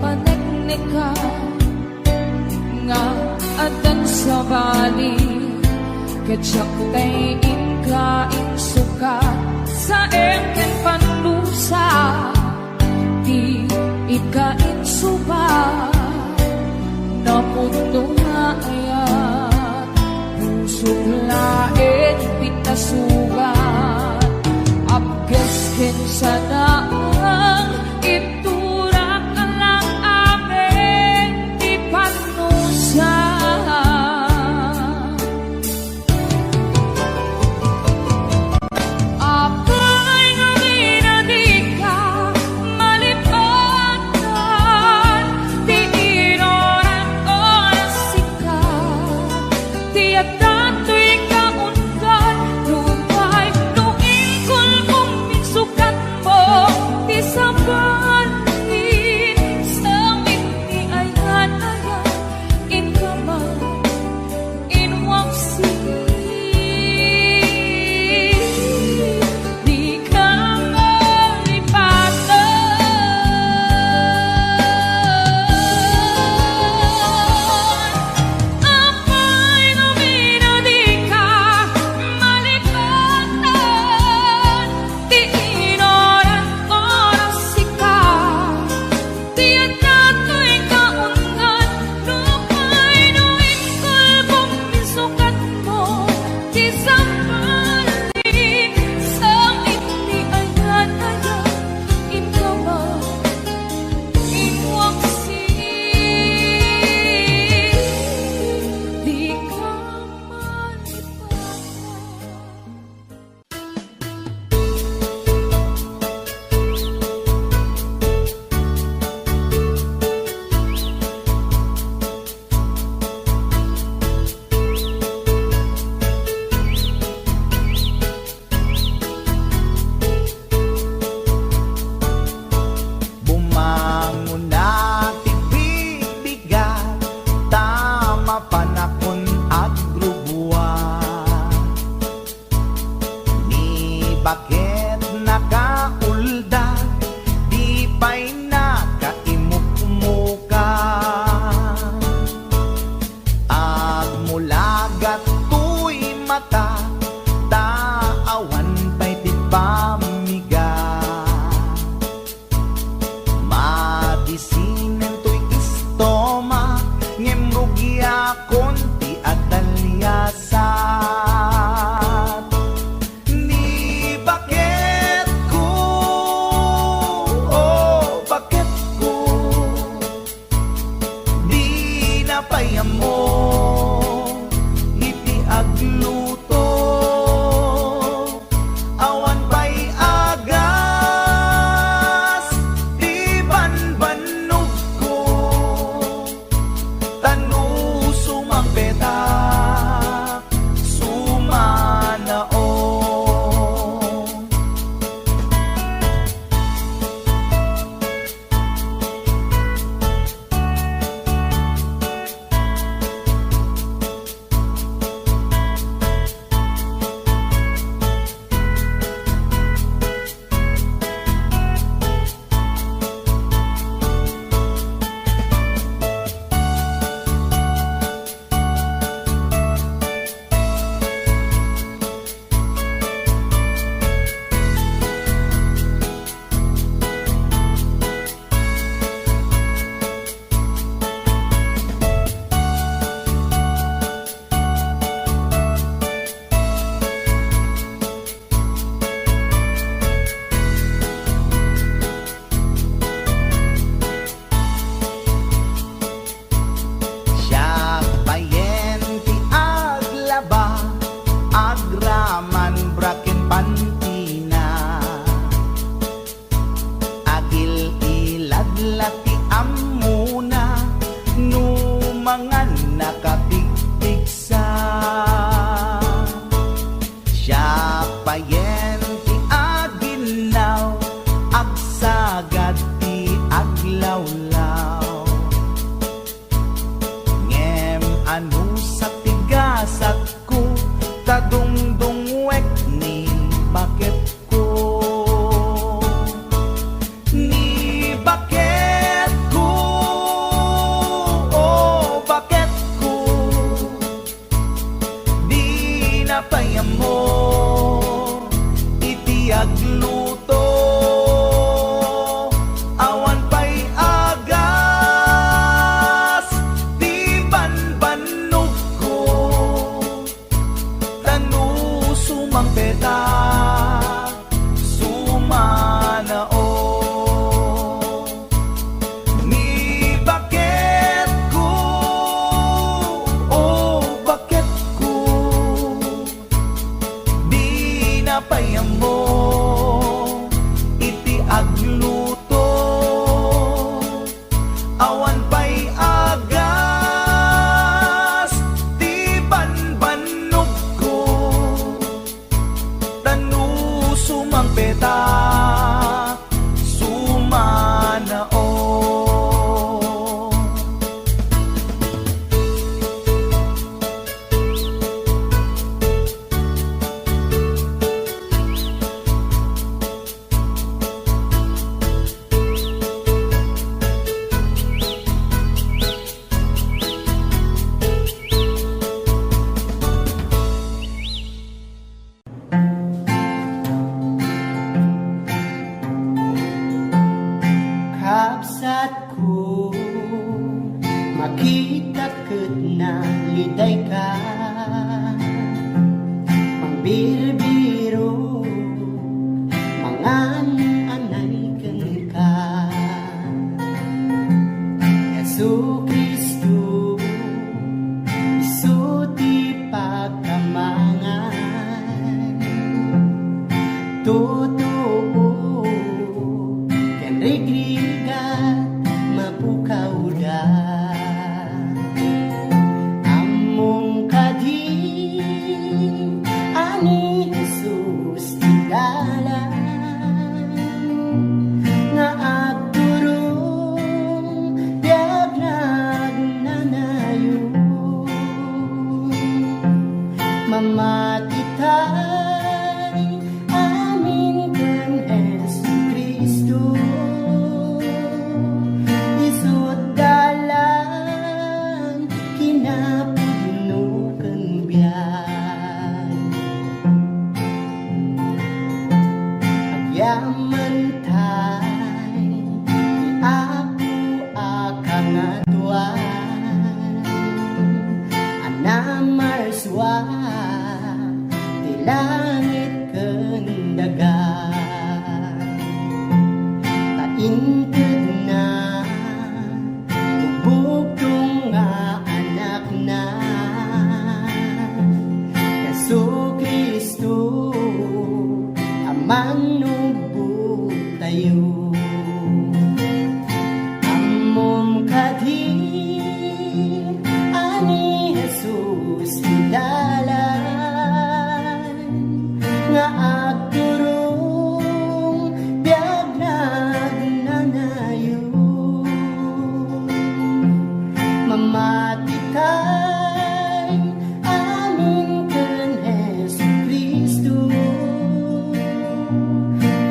panagnika nga adan sa bali kadyak tay inkain suka sa eken panlusa di ikain suba na puto nga ayat pusok lain pitasugan abges ken sanaang iturak ka lang amin di panusa apay nga di ka malipatan di inoran oras sika di atato'y kaundan lumay nuingkol mong minsukat mo agluto, awan pa'y agas, di banbanog ko, tanu sumang peta, sumanao. Ni bakit ko, oh bakit ko, di napayam mo, iti agluto, awan pa'y agas, di banbanog ko, tanu sumang peta, sumanao. Kapsat ko, makita ket na liday ka, pangbirbiro, mangan-anay ken ka. Yesu Kristo, isu ti pagkamangan, totoo ken rigriga mapukaw da. Among kadi ani Jesus ti dalan nga agturong biag nagnanayo, mamatitay amin ken Jesu Kristo, isut dalan kinapuno ken biag. Agyaman tay ako akang atuan, anamarswa ti langit ken dagat. Tainted na bubugtong nga anak na Yesu Kristo, amang nubog tayo. Amom kadi ani Jesus dalan nga agturong biag nagnanayo, mamatitay amin ken Jesu Kristo,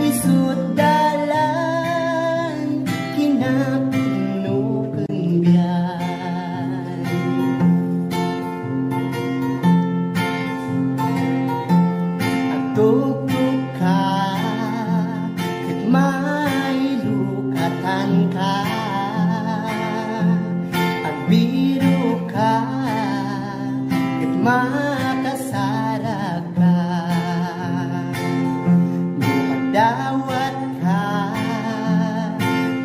isut dalan kinapuno ken biag. Agtugtog ka ket mailukatan ka, agbiro ka ket makasarag ka, magdawat ka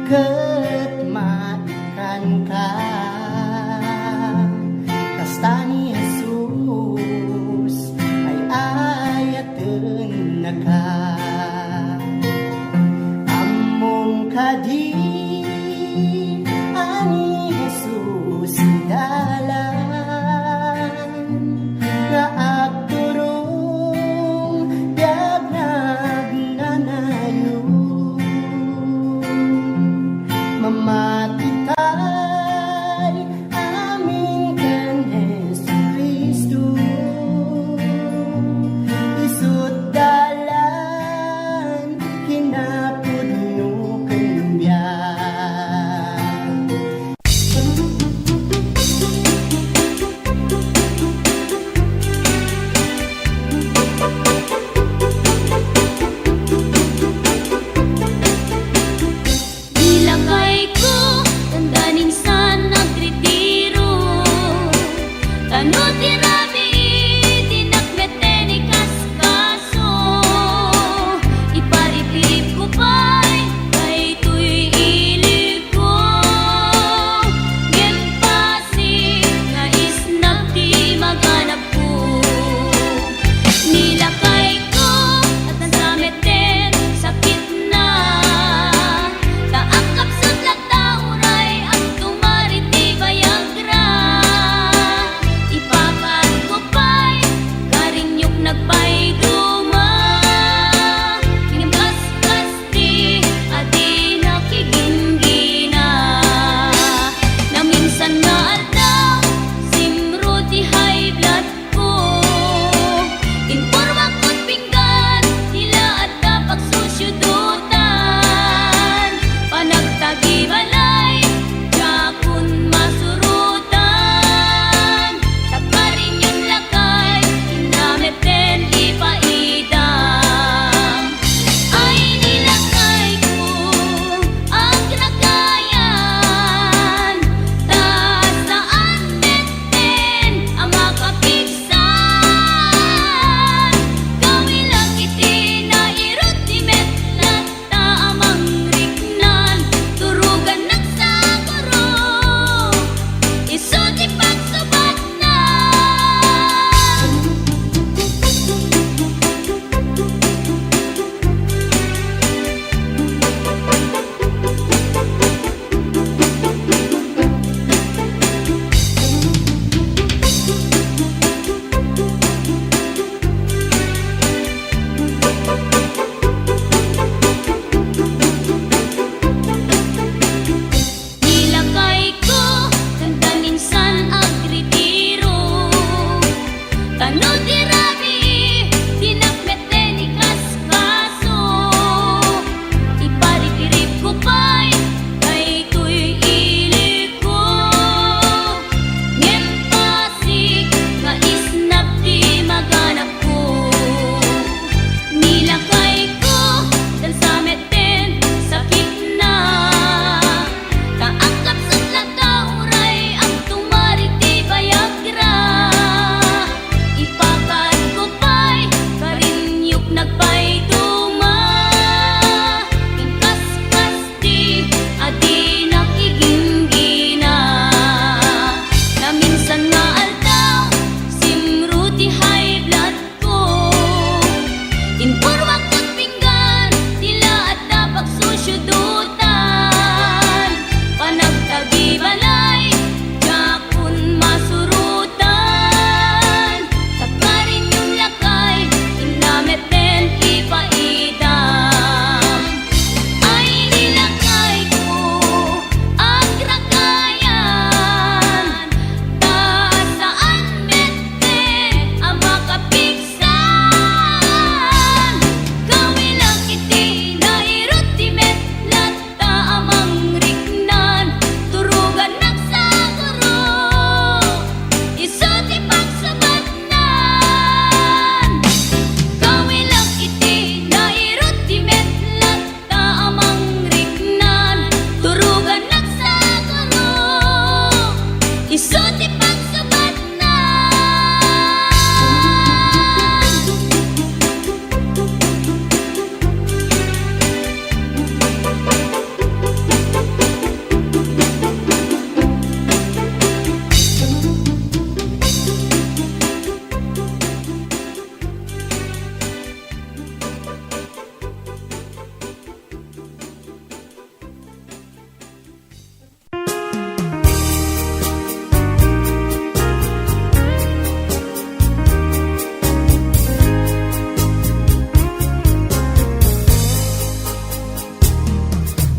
ket maikan ka, kasta ni Jesus ay ayaten na ka. Among kadi ani Jesus dalan nga agturong biag nagnanayo, mamatitay amin ken Jesu Kristo, isut dalan kinapuno ken biag.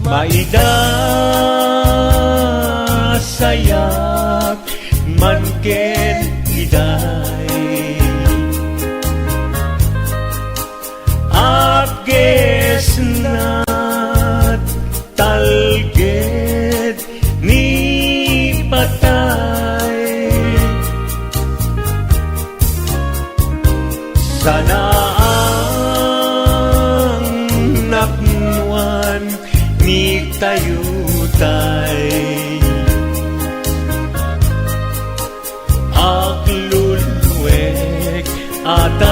Maida sayak man ken iday Agges na talged ni patay Sana ang napnuan ni tayutay Aglulwek at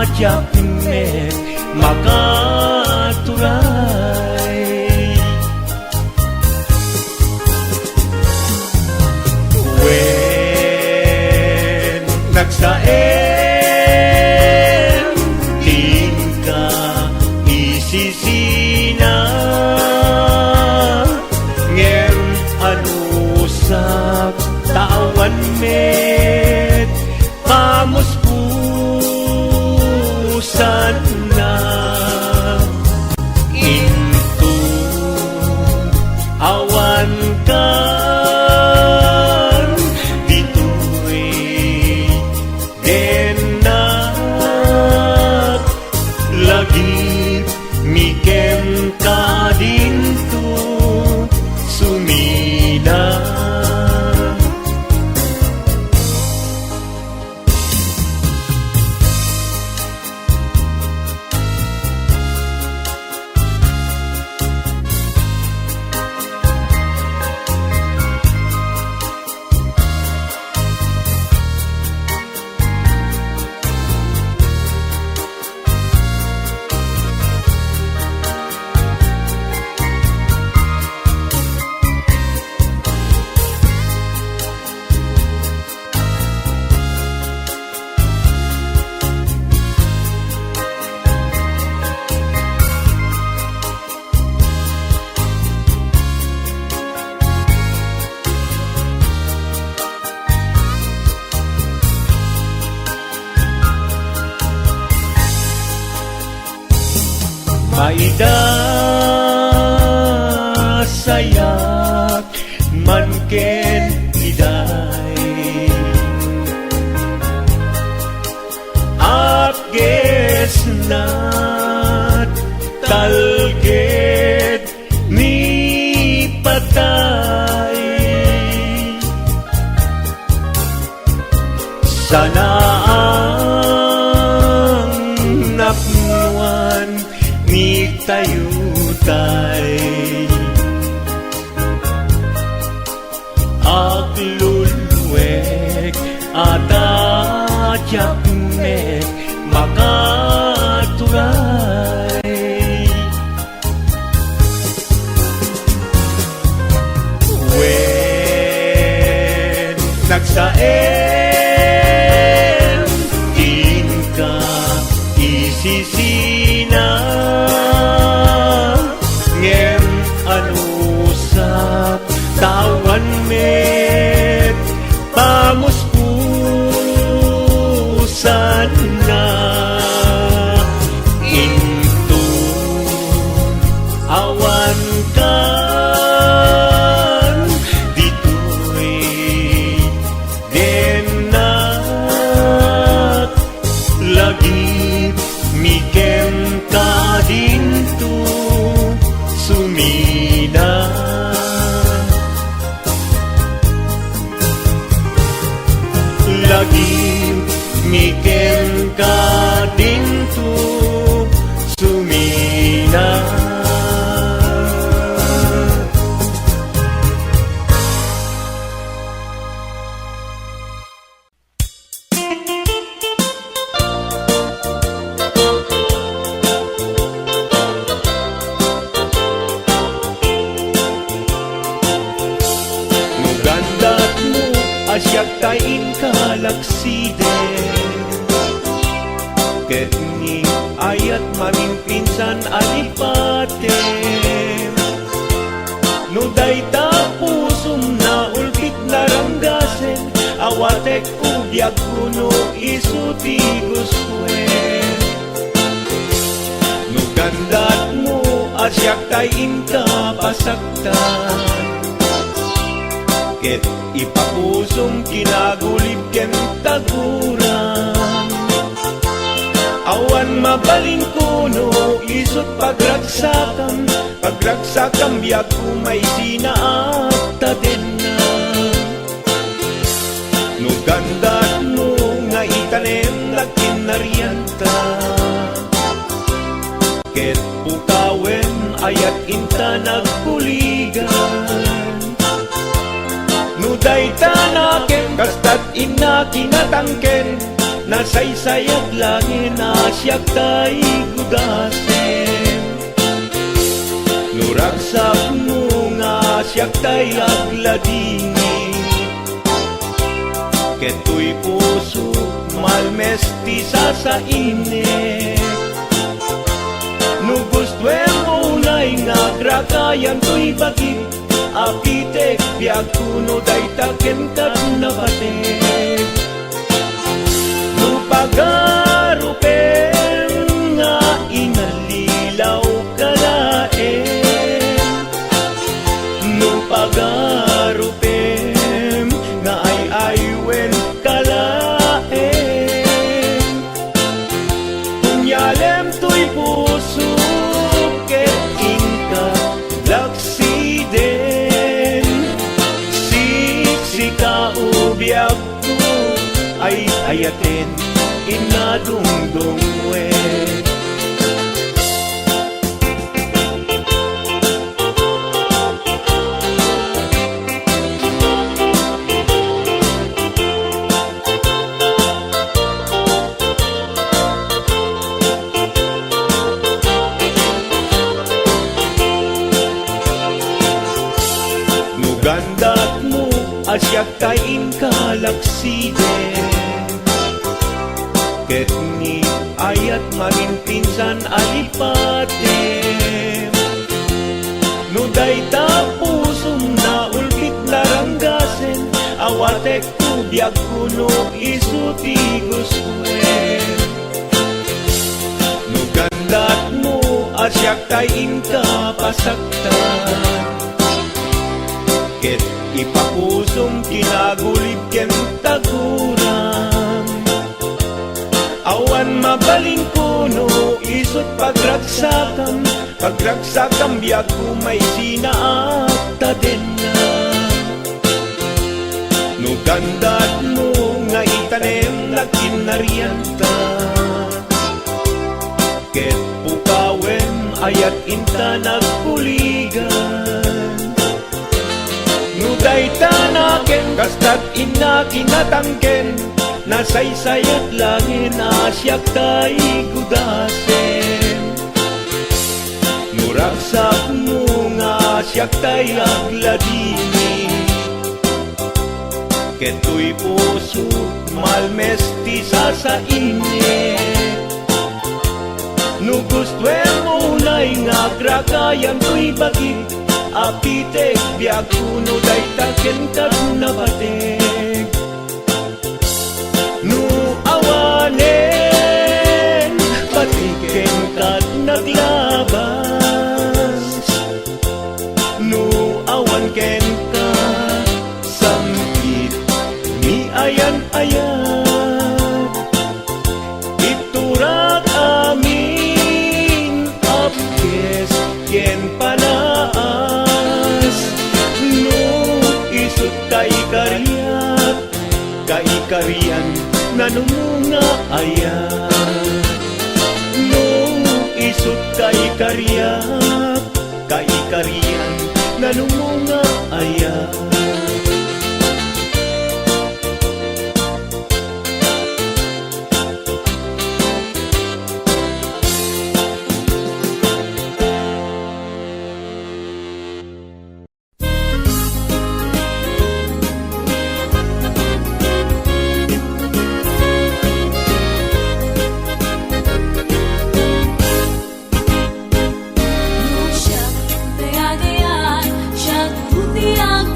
adyakmek makaturay When nagsaem tingka isisina ngem anusak tawan met pamuspusan na into awan kan dito'y denak lagi mikem ka dinto sumina Maida sayak man ken iday Agges na talged ni patay Sana ang napnuan ni tayutay Aglulwek at adyakmek makaturay When nagsaem tingka isisina ngem anusak tawan met pamuspusan na into awan kan dito'y denak lagi mikem ka dinto sumina lagi mikem ka dinto sumina Nugandat mo asyak tain kalaksiden Ket ni ayat mamimpinsan alipate No dayta pusum na ulpit naranggasen Awatek ugyak kuno isuti guswen No gandat mo asyak tay inka pasaktan. Ket ipapusong kinagulib ken taguran. Awan mabaling kuno isot pagragsakan, pagragsakam biag kumay sinaat tadenna. No gandat no nga itanem lakin naryanta. Ket pukawen ayat inta nagkuligan. No daytanaken kastat ina kinatangken, nasaysayat langin asyak tay gudasen. No ragsak mo nga asyak tay agladini. Keto'y puso malmestisa sa init. No gustuem unay nga grakayan to'y bagit, apitek biag kuno daytaken kat nabatek. No pagarupen nga inalilaw kalaen. No pagarupen nga ay-aywen kalaen. Kunyalem to'y puso ket inka laksiden. Siksika ubiag ko ay ayaten inadungdungwe. Nugandat mo asyak kain kalaksiden. Ket ni ayat maginpinsan alipatem. No dayta pusong na ulkit naranggasen, awatek kubyag kuno isuti gustuen. No gandat mo asyak tayin ka pasaktan. Ket ipapusong kinagulib ken taguran. Awan mabaling kuno isot pagragsakan, pagragsakam biag kumay sinaat tadenna. No gandat mo nga itanem lakin naryanta. Ket pukawen ayat inta nagkuligan. No daytanaken kastat ina kinatangken, nasaysayat langin asyak tay gudasen. No ragsak mo nga asyak tay agladini. Keto'y puso malmestisa sa init. No gustuem unay nga grakayan to'y bagit, apitek biag kuno daytaken kat nabatek. No awanen patiken kat naglabas. No awan ken ka samkit ni ayan-ayan. Iturak amin apkes ken panaas. No isut kay kariyat, kay kariyan nanumunga ayan. No isut kay kariyat, kay kariyan nanumunga ayan. Siya, daya-dayaan, siya tuti ang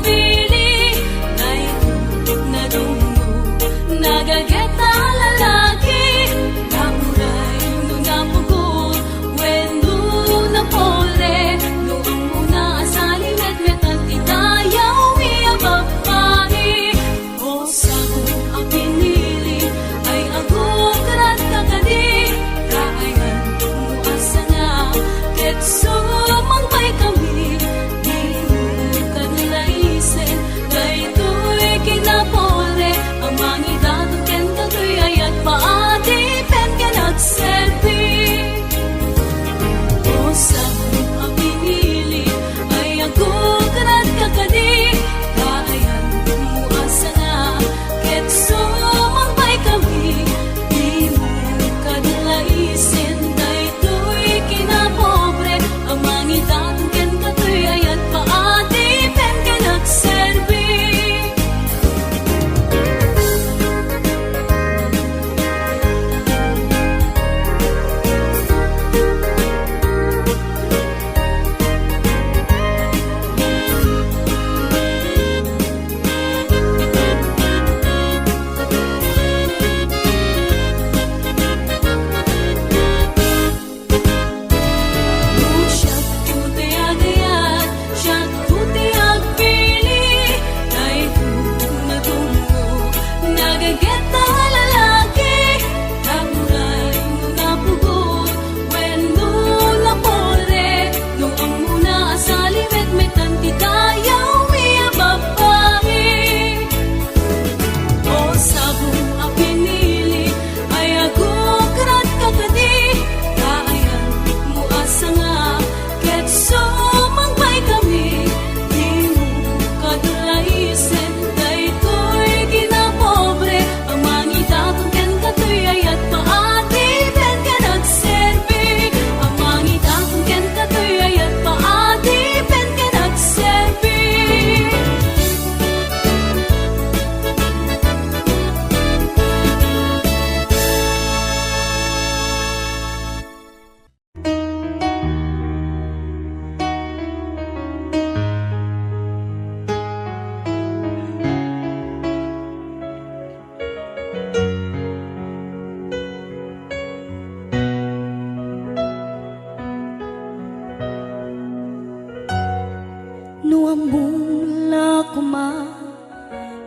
No among lakuma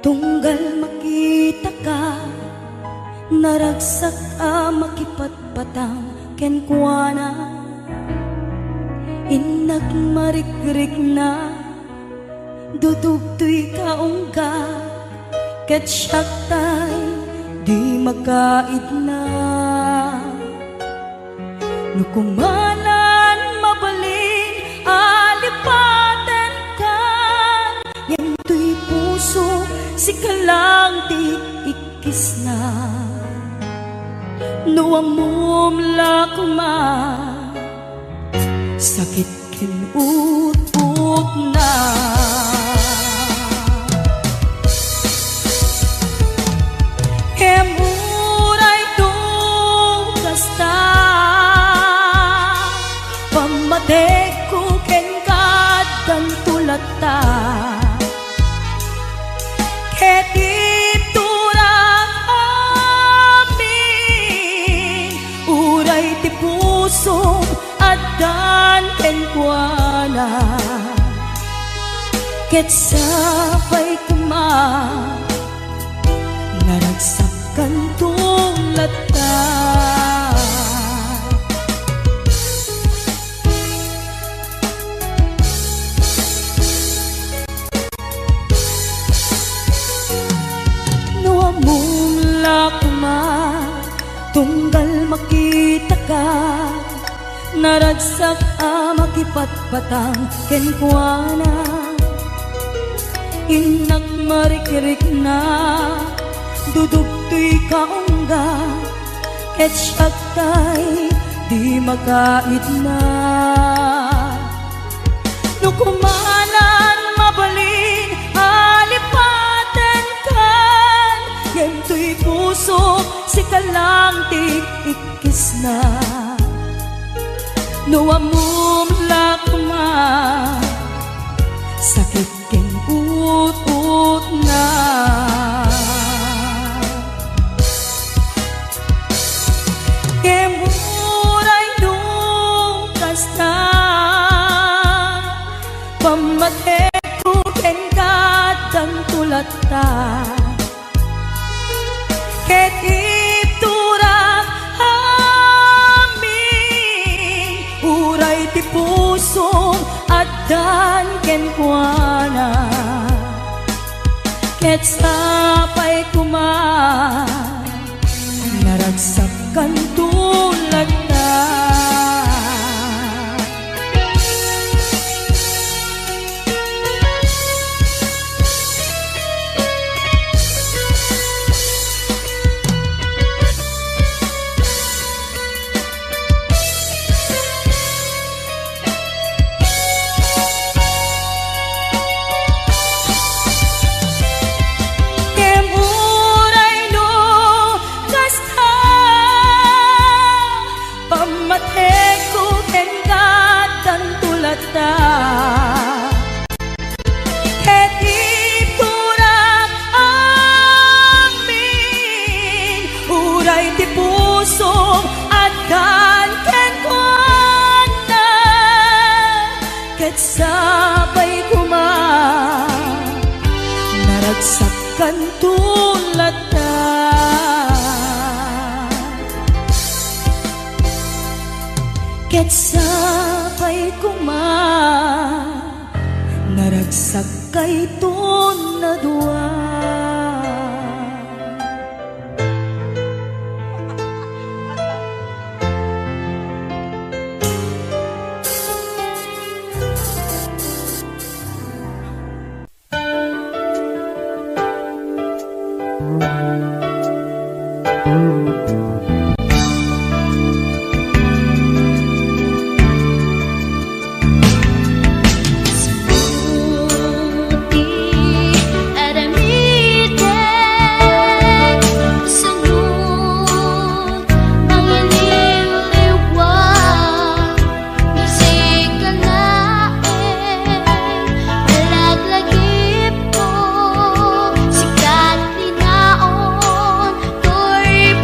tunggal makita ka, naragsak a makipatpatang kenkwana, inak marikrik na dudugtoy kaungga, ket syaktay di makaid na. No kumanan mabalin alipaten ka, yento'y puso si kalang di ikis na. No amom lakuma sakit kinut-ut na. Kemuray to kasta pamatek ko ken kadang tulata, ket iturak amin uray ti puso adan ken kuana, ket sapay kuma naragsakan tulata. No among lakuma tunggal makita ka, naragsak a makipatpatang kenkwana, inak marikirik na dudugtoy kaungga, ket syaktay di makaid na. No kumanan mabalin alipaten kan, yento'y puso si kalang ti ikis na. No amum lakuma sakit ken ut-ut na. Kemuray nung kasta pamatek ko ken kadang tulata, ket iturak amin uray ti puso adan ken kuana, ket sapay kuma naragsakan tulata. Ket iturak amin uray ti puso adan ken kuana, ket sapay kuma naragsakan tulata. Ket sapay kuma naragsak kayto na dua. Sikat linaon, to'y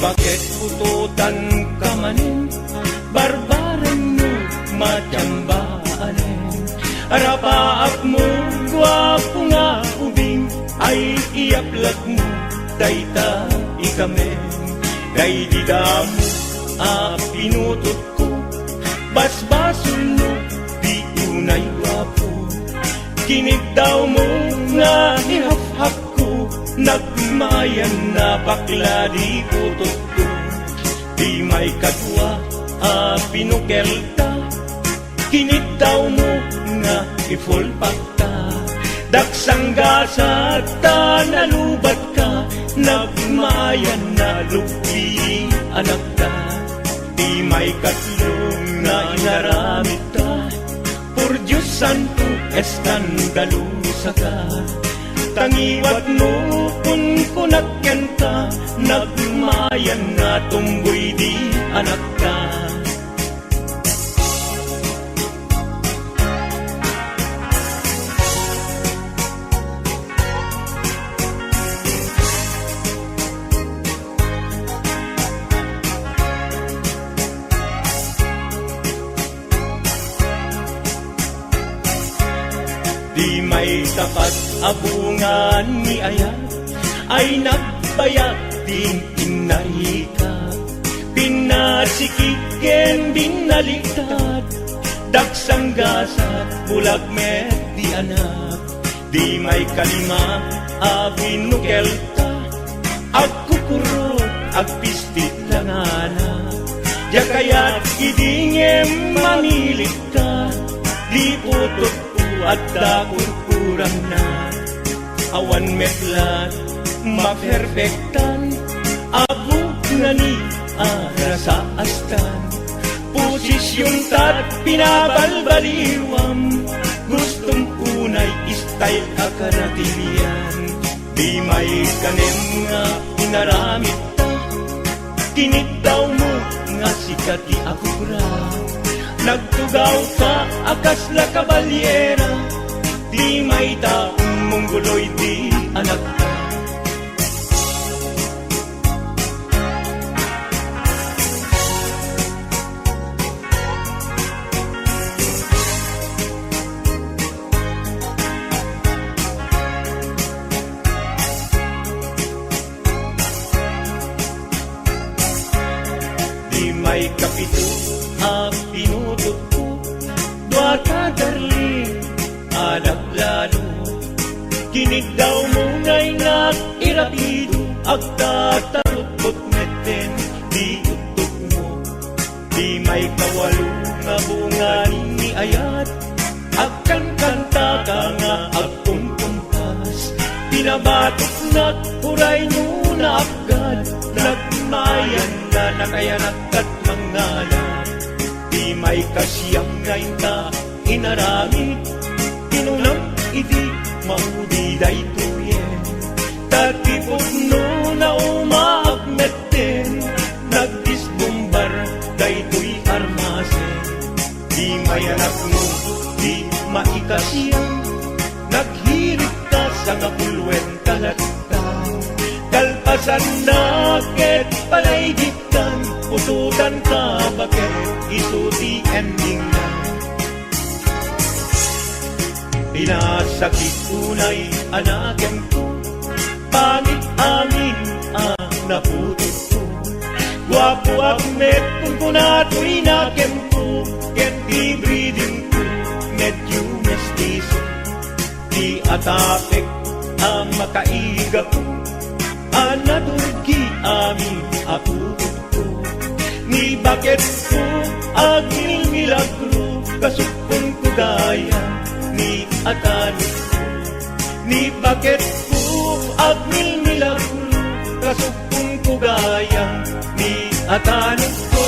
bakit ututan ka manin, barbaran mo matiyambaanin. Arapaap mo, gwapo nga ubing, ay iaplag mo, dayta ikame. Kay di damo, pinutot ko, basbasul mo, di unay gwapo. Kinig daw mo nga ihap-hap ko, nagmayan na bakla di putot ko. Di may kadwa, pinukelta, kinig daw mo nga ifulpak ka. Daksang gasa ta nalubat ka, nagmayan na lupi anak ta. Di may katlong na inaramit ta, por Diyos santo eskandalusa ka. Tangiwat mo kung kunakyan ka, nagmayan na tumboy di anak ka. Di may tapat abungan ni ayat, ay nagbayat din inay ka. Pinasikiken binaliktad, daksang gasat bulag met di anak. Di may kalima binukelta, agkukurot agpistit lang anak. Di kaya't idingem manilit ka, di utot at dakurkurang na. Awan metlat maperfektan, abuk na ni sa astan. Posisyon tat pinabalbaliwam, gustong unay style akaratilian. Di may kanem nga inaramit ta, kinit daw mo nga sikat di akura. Nagtugaw ka akas la kabalyera, di may taong mongguloy di anak ka. Di may kapito pinutot ko, duwata darling, anak lalo. Kinig daw mo ngay irapido, agtatarot-tot meten, di utok mo. Di may kawalo nga bunga ni ayat, agkan kanta ka nga agpumpas. Pinabatok na't uray nuna agad, nagmayan na nakayanak at mangalan. Di may kasiyang ngayon na inaramit, pinunang idi maudi day tuyen. Tatipot no na umaakmeten, nagdisbombar day tuy armasen. Di may anak mo, di maikasiyang, naghirit ka sa ngapulwen kalatang. Kalpasan na ket palaygitan, ututan ka bakit isuti ending na. Pinasakit unay anakem ko, pangit amin ang naputot ko. Guwapo akmet kung kunato'y nakem ko, ket di breeding ko, medyo mestizo. Di atapek ang makaiga ko, anadurgi amin aputot ko. Ni bakit ko agil milagro, kasukong ko gaya ni atanit ko. Ni bakit ko agil milagro, kasukong ko gaya ni atanit ko.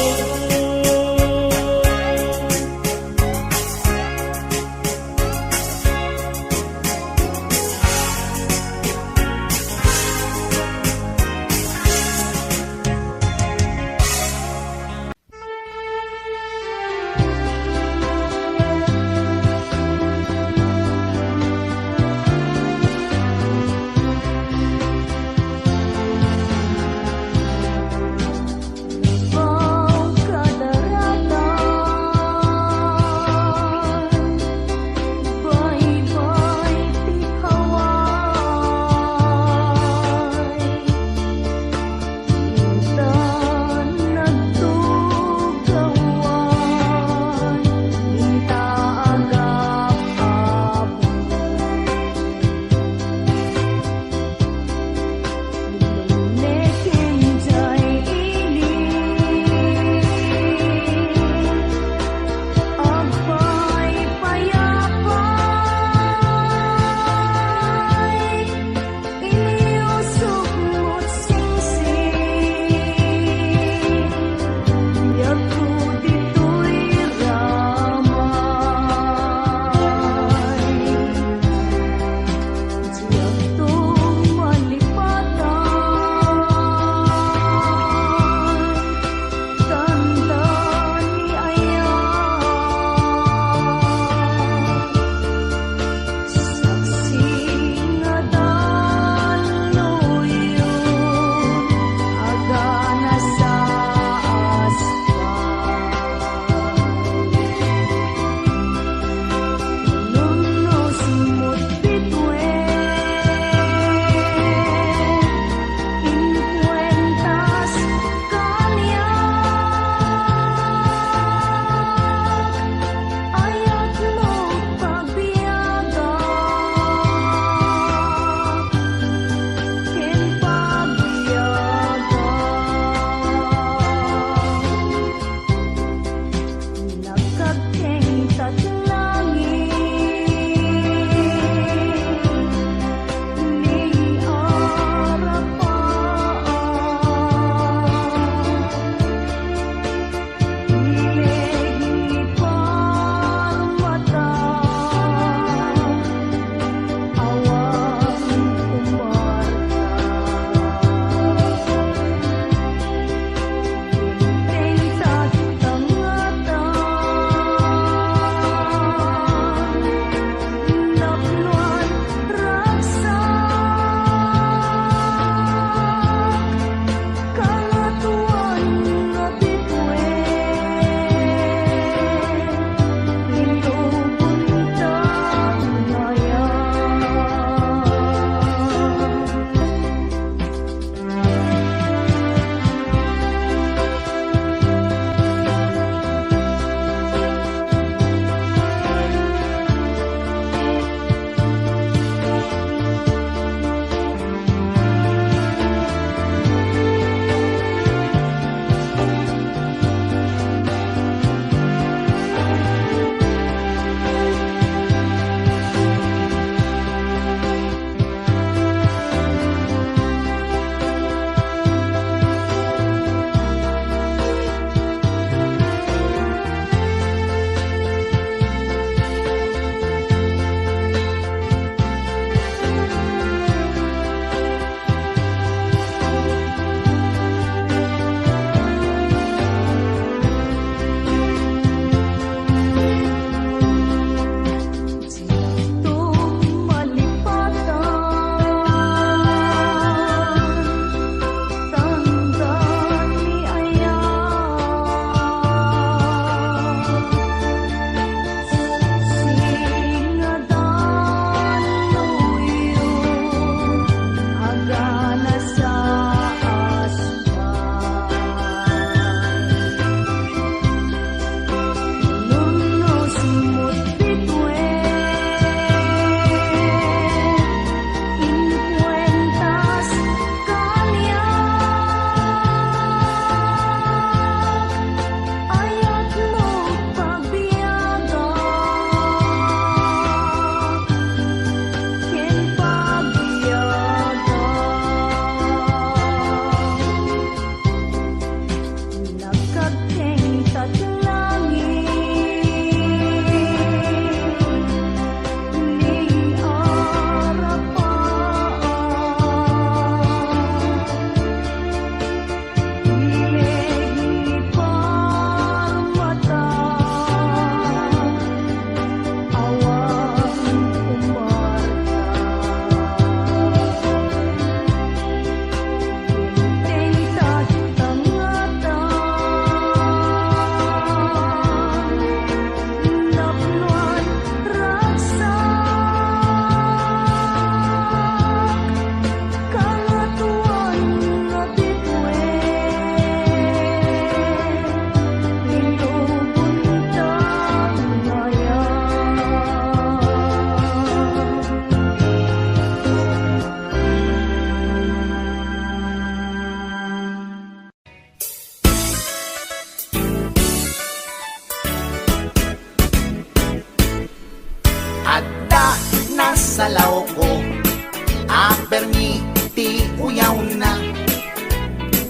permiti uyaw na.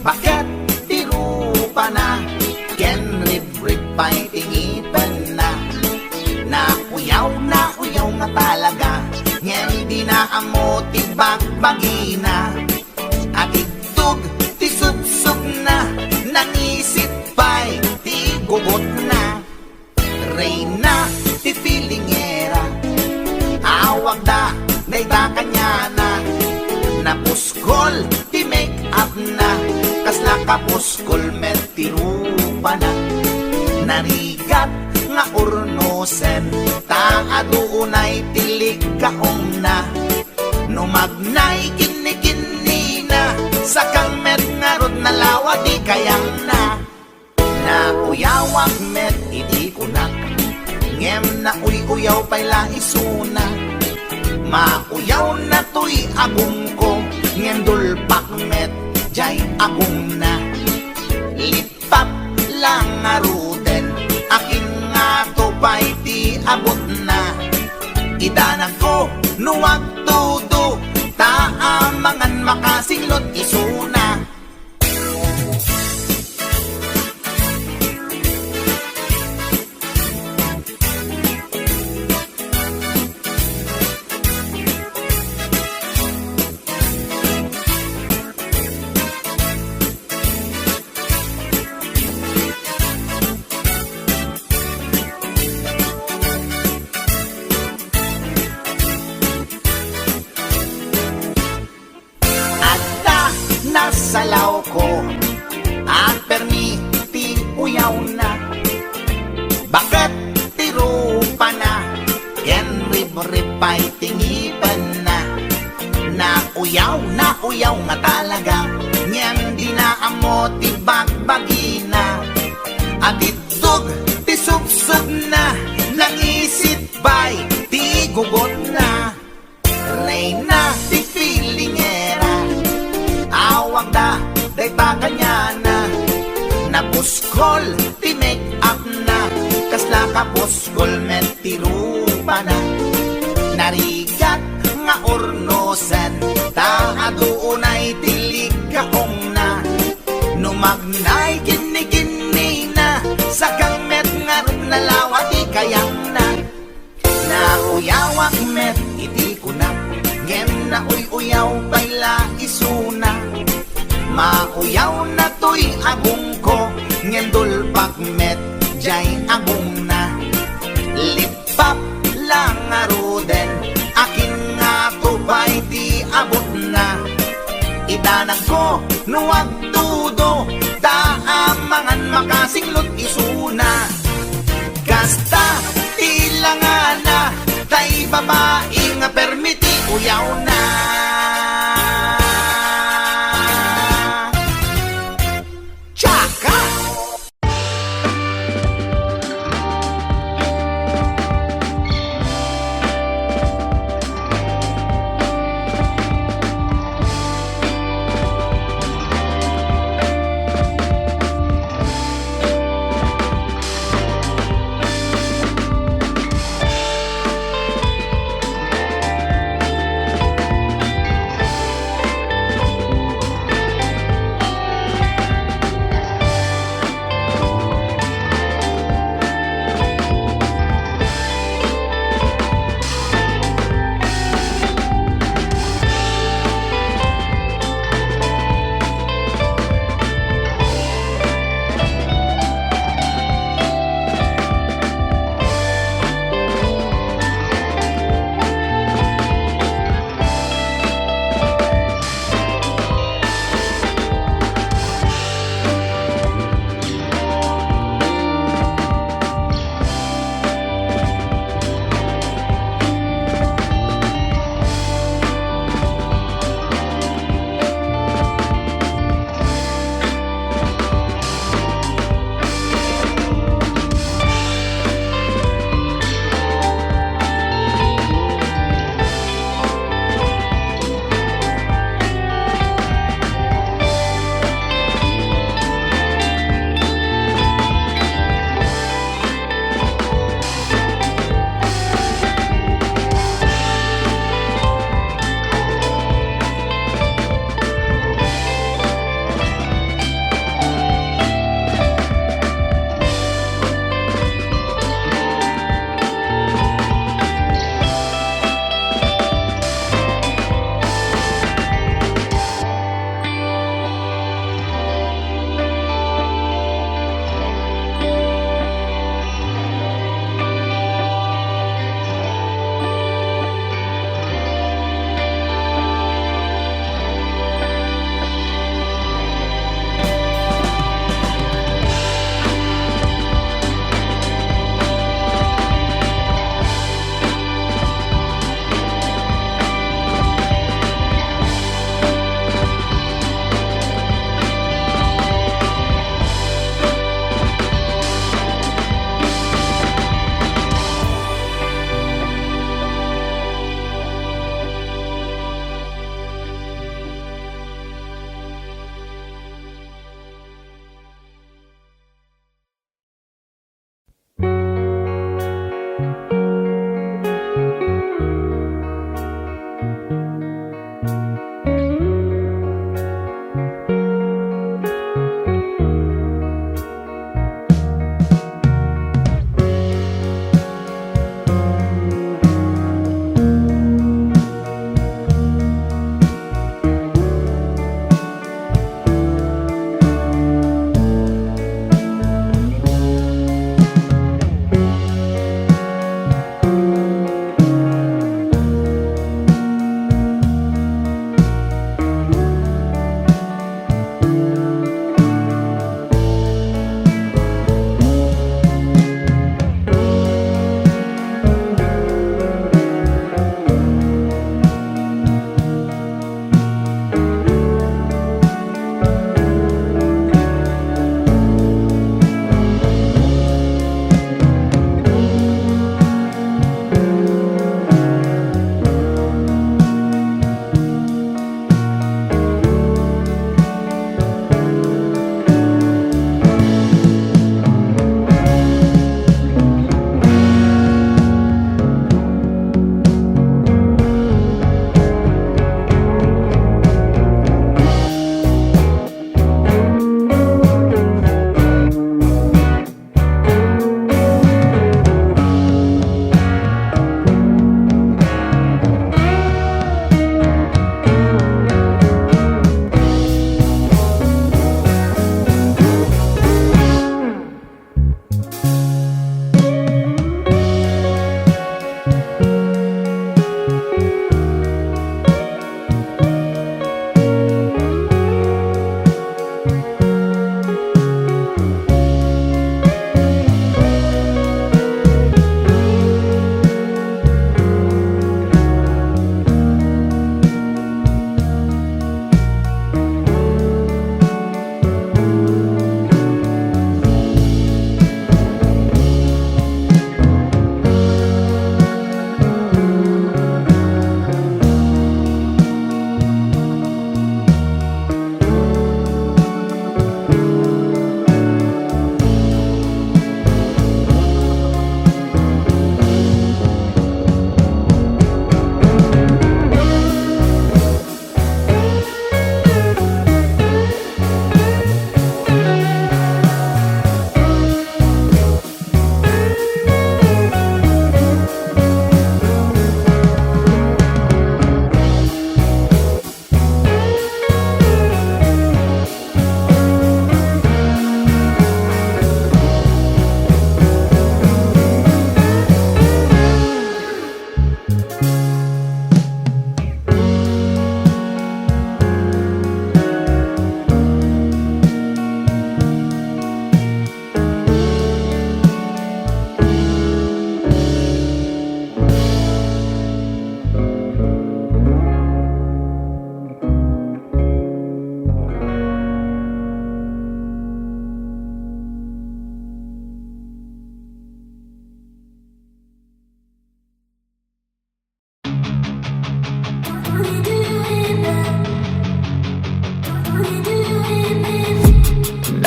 Bakit ti rupa na, ken rib-rib pa'y tingipan na. Na uyaw nga talaga, ngem di na amo ti bagbagina. At itug ti subsub na, nangisit pa'y ti gugot na. Reyna ti filingera, awag da dayta kanyana. Napuskol ti make up na, kasla kapuskol met ti rupa na. Narigat nga urnosen, taadunay tilig kaong na. Numagnay kini na, sakang met nga rod na lawa di kayang na. Na uyawag met idi kunak, ngem na uyaw pa'y laisuna. Mauyaw na to'y agong ko, ngem dulpak met jay agong na. Lipap lang nga ruden, akin nga to pa'y di abot na. Idanag ko nuwag tudo, taamangan makasinglot isuna. Salaw ko at permiti uyaw na. Bakit tiro pa na, ken rib-rib pa'y tingipan na. Na uyaw nga talaga, ngem di na amo ti bagbagina. At itug ti subsub na, nangisit pa'y ti gugot na. Reyna ti filingera, awag da dayta kanyana. Napuskol ti make up na, kasla kapuskol met ti rupa na. Narigat nga ornosan, taadunay tilig kaong na. Numagnay kini na, sakang met nga rod na lawa di kayang na. Na uyawak met iti kunak, ngem na uyaw pa'y laisuna. Mauyaw na to'y agong ko, ngem dulpak met jay agong na. Lipap lang nga ruden, akin nga to pa'y di abot na. Idanag ko nuwag tudo, taamangan makasinglot isuna. Kasta tilangana, tay babae nga permiti uyaw na. Tsaka!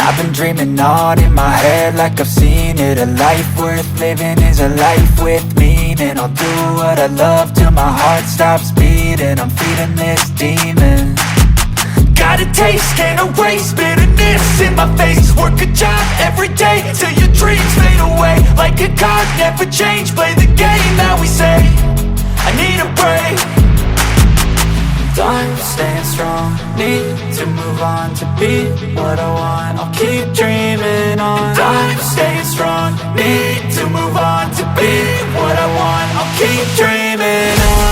I've been dreaming on in my head like I've seen it. A life worth living is a life with meaning. I'll do what I love till my heart stops beating. I'm feeding this demon. Got a taste, can't erase bitterness in my face. Work a job every day till your dreams fade away. Like a card, never change, play the game that we say. I need a break. I'm staying strong, need to move on to be what I want. I'll keep dreaming on. I'm staying strong, need to move on to be what I want. I'll keep dreaming on.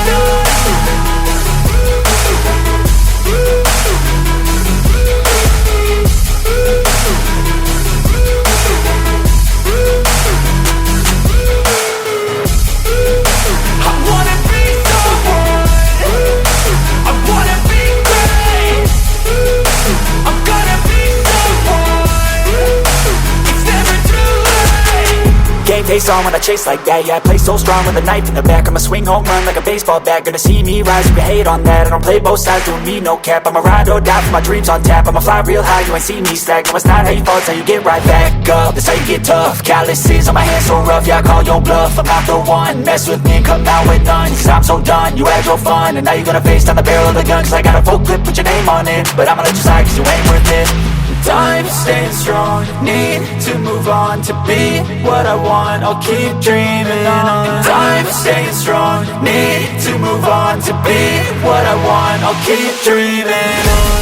Face on when I chase like that, yeah, I play so strong with a knife in the back. I'ma swing home run like a baseball bat. Gonna see me rise, you can hate on that. I don't play both sides, doing me no cap. I'ma ride or die for my dreams on tap. I'ma fly real high, you ain't see me slack. No, it's not how you fall, it's how you get right back up. That's how you get tough, calluses on my hands so rough. Yeah, I call your bluff, I'm not the one. Mess with me and come out with none, cause I'm so done. You had your fun, and now you're gonna face down the barrel of the gun. Cause I got a full clip, put your name on it. But I'ma let you slide, cause you ain't worth it. I'm staying strong, need to move on to be what I want. I'll keep dreaming on. I'm staying strong, need to move on to be what I want. I'll keep dreaming on.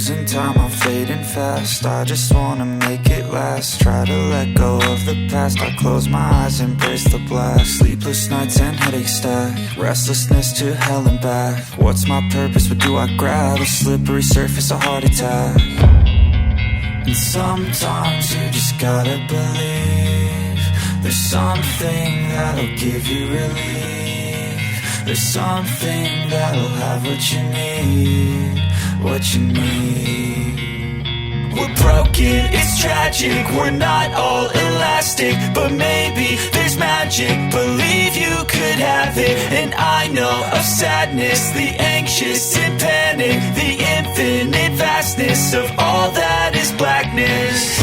losing time, I'm fading fast. I just wanna make it last. Try to let go of the past. I close my eyes, embrace the blast. Sleepless nights and headaches stack. Restlessness to hell and back. What's my purpose? What do I grab? A slippery surface, a heart attack. And sometimes you just gotta believe there's something that'll give you relief. There's something that'll have what you need, what you need. We're broken, it's tragic, we're not all elastic, but maybe there's magic, believe you could have it. And I know of sadness, the anxious and panic, the infinite vastness of all that is blackness.